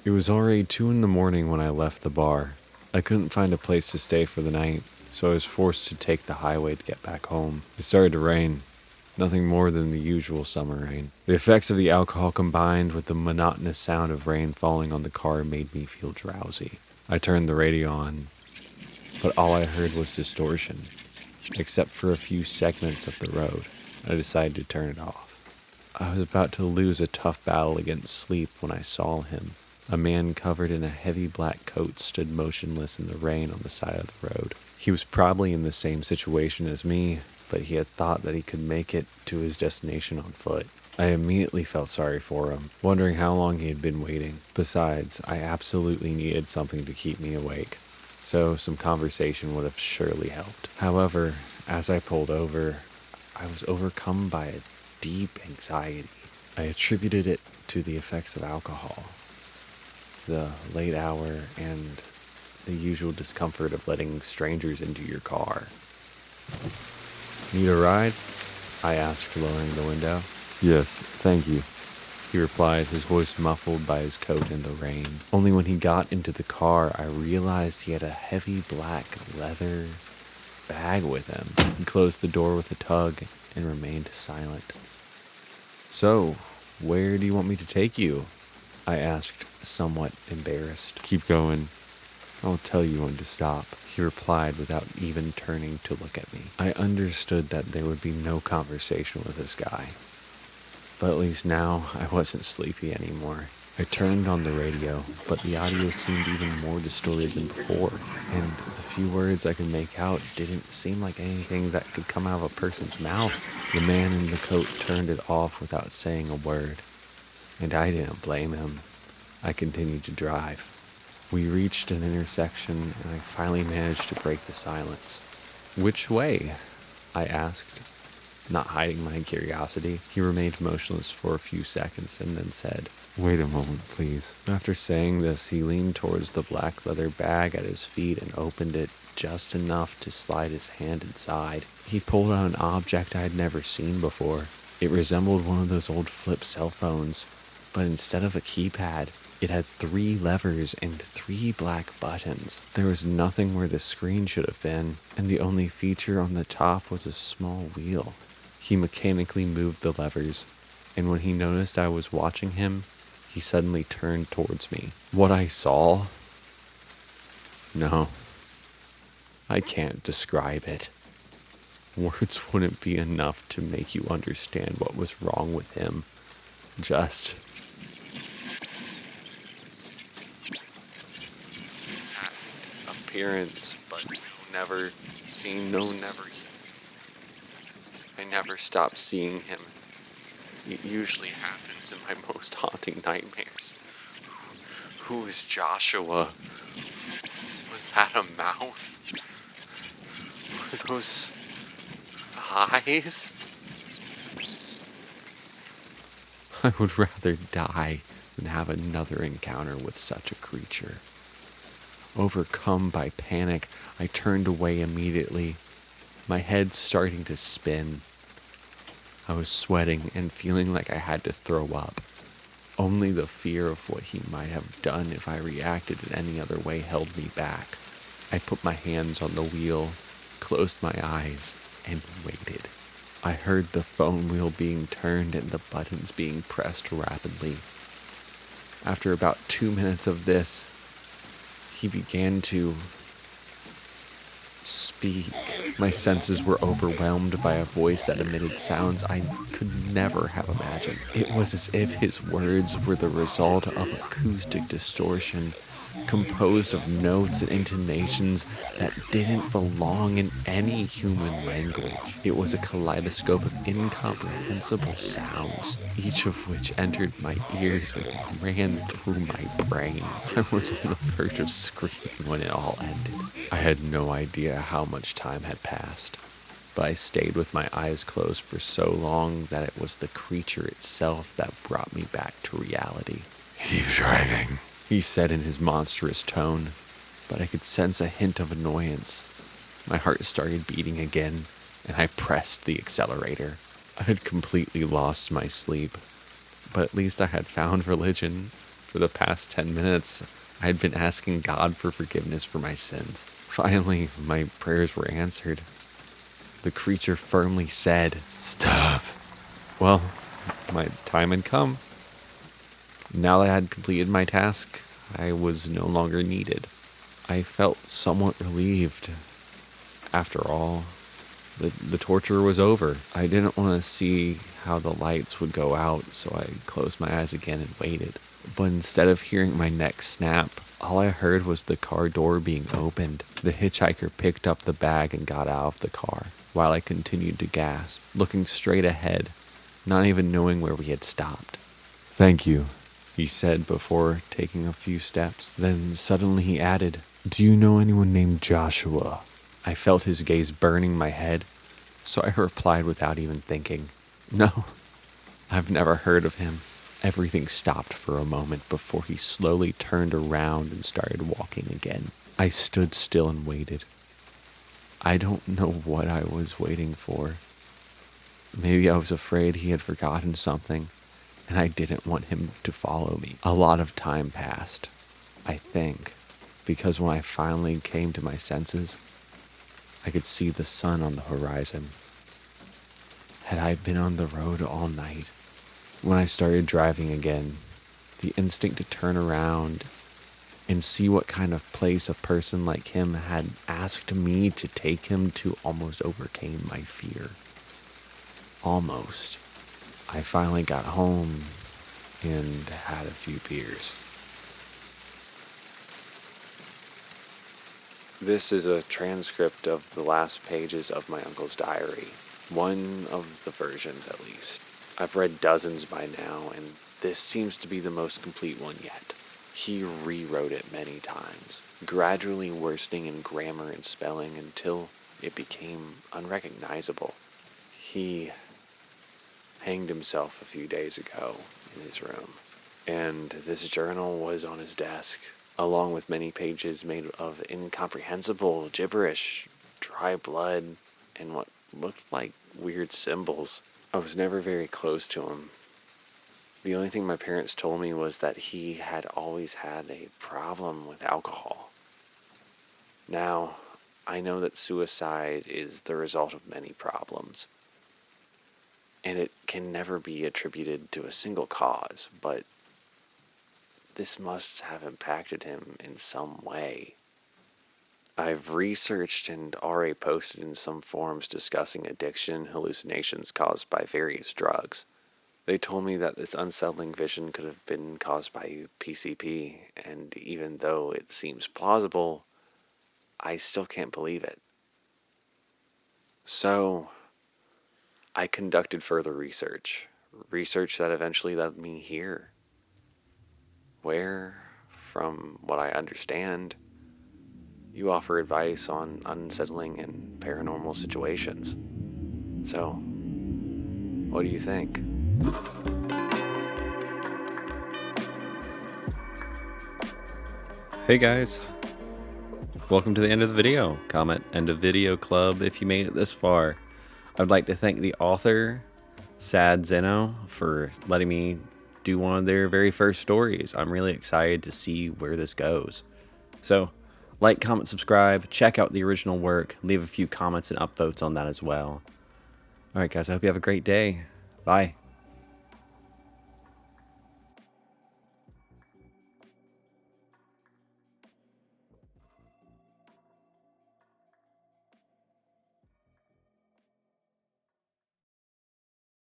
It was already 2 in the morning when I left the bar. I couldn't find a place to stay for the night, so I was forced to take the highway to get back home. It started to rain. Nothing more than the usual summer rain. The effects of the alcohol combined with the monotonous sound of rain falling on the car made me feel drowsy. I turned the radio on, but all I heard was distortion, except for a few segments of the road. I decided to turn it off. I was about to lose a tough battle against sleep when I saw him. A man covered in a heavy black coat stood motionless in the rain on the side of the road. He was probably in the same situation as me, but he had thought that he could make it to his destination on foot. I immediately felt sorry for him, wondering how long he had been waiting. Besides, I absolutely needed something to keep me awake, so some conversation would have surely helped. However, as I pulled over, I was overcome by a deep anxiety. I attributed it to the effects of alcohol, the late hour, and the usual discomfort of letting strangers into your car. Need a ride? I asked, lowering the window. Yes, thank you, he replied, his voice muffled by his coat in the rain. Only when he got into the car, I realized he had a heavy black leather bag with him. He closed the door with a tug and remained silent. So, where do you want me to take you? I asked, somewhat embarrassed. Keep going. I'll tell you when to stop, he replied without even turning to look at me. I understood that there would be no conversation with this guy, but at least now I wasn't sleepy anymore. I turned on the radio, but the audio seemed even more distorted than before, and the few words I could make out didn't seem like anything that could come out of a person's mouth. The man in the coat turned it off without saying a word, and I didn't blame him. I continued to drive. We reached an intersection, and I finally managed to break the silence. Which way? I asked, not hiding my curiosity. He remained motionless for a few seconds and then said, "Wait a moment, please." After saying this, he leaned towards the black leather bag at his feet and opened it just enough to slide his hand inside. He pulled out an object I had never seen before. It resembled one of those old flip cell phones, but instead of a keypad, it had 3 levers and 3 black buttons. There was nothing where the screen should have been, and the only feature on the top was a small wheel. He mechanically moved the levers, and when he noticed I was watching him, he suddenly turned towards me. What I saw? No, I can't describe it. Words wouldn't be enough to make you understand what was wrong with him. Just appearance, but never seen, never. I never stopped seeing him. It usually happens in my most haunting nightmares. Who is Joshua? Was that a mouth? Were those eyes? I would rather die than have another encounter with such a creature. Overcome by panic, I turned away immediately, my head starting to spin. I was sweating and feeling like I had to throw up. Only the fear of what he might have done if I reacted in any other way held me back. I put my hands on the wheel, closed my eyes, and waited. I heard the phone wheel being turned and the buttons being pressed rapidly. After about 2 minutes of this, he began to speak. My senses were overwhelmed by a voice that emitted sounds I could never have imagined. It was as if his words were the result of acoustic distortion, composed of notes and intonations that didn't belong in any human language. It was a kaleidoscope of incomprehensible sounds, each of which entered my ears and ran through my brain. I was on the verge of screaming when it all ended. I had no idea how much time had passed, but I stayed with my eyes closed for so long that it was the creature itself that brought me back to reality. "Keep driving," he said in his monstrous tone, but I could sense a hint of annoyance. My heart started beating again, and I pressed the accelerator. I had completely lost my sleep, but at least I had found religion For the past 10 minutes, I had been asking God for forgiveness for my sins. Finally, my prayers were answered. The creature firmly said, "Stop." Well, my time had come. Now that I had completed my task, I was no longer needed. I felt somewhat relieved. After all, the torture was over. I didn't want to see how the lights would go out, so I closed my eyes again and waited. But instead of hearing my neck snap, all I heard was the car door being opened. The hitchhiker picked up the bag and got out of the car, while I continued to gasp, looking straight ahead, not even knowing where we had stopped. "Thank you," he said before taking a few steps. Then suddenly he added, "Do you know anyone named Joshua?" I felt his gaze burning my head, so I replied without even thinking, "No, I've never heard of him." Everything stopped for a moment before he slowly turned around and started walking again. I stood still and waited. I don't know what I was waiting for. Maybe I was afraid he had forgotten something, and I didn't want him to follow me. A lot of time passed, I think, because when I finally came to my senses, I could see the sun on the horizon. Had I been on the road all night? When I started driving again, the instinct to turn around and see what kind of place a person like him had asked me to take him to almost overcame my fear. Almost. I finally got home and had a few beers. This is a transcript of the last pages of my uncle's diary. One of the versions, at least. I've read dozens by now, and this seems to be the most complete one yet. He rewrote it many times, gradually worsening in grammar and spelling until it became unrecognizable. He hanged himself a few days ago in his room, and this journal was on his desk, along with many pages made of incomprehensible gibberish, dry blood, and what looked like weird symbols. I was never very close to him. The only thing my parents told me was that he had always had a problem with alcohol. Now, I know that suicide is the result of many problems, and it can never be attributed to a single cause, but this must have impacted him in some way. I've researched and already posted in some forums discussing addiction hallucinations caused by various drugs. They told me that this unsettling vision could have been caused by PCP, and even though it seems plausible, I still can't believe it. So, I conducted further research that eventually led me here, where, from what I understand, you offer advice on unsettling and paranormal situations. So, what do you think? Hey guys, welcome to the end of the video. Comment end of video club if you made it this far. I'd like to thank the author, Sad Zeno, for letting me do one of their very first stories. I'm really excited to see where this goes. So, like, comment, subscribe, check out the original work, leave a few comments and upvotes on that as well. Alright guys, I hope you have a great day. Bye.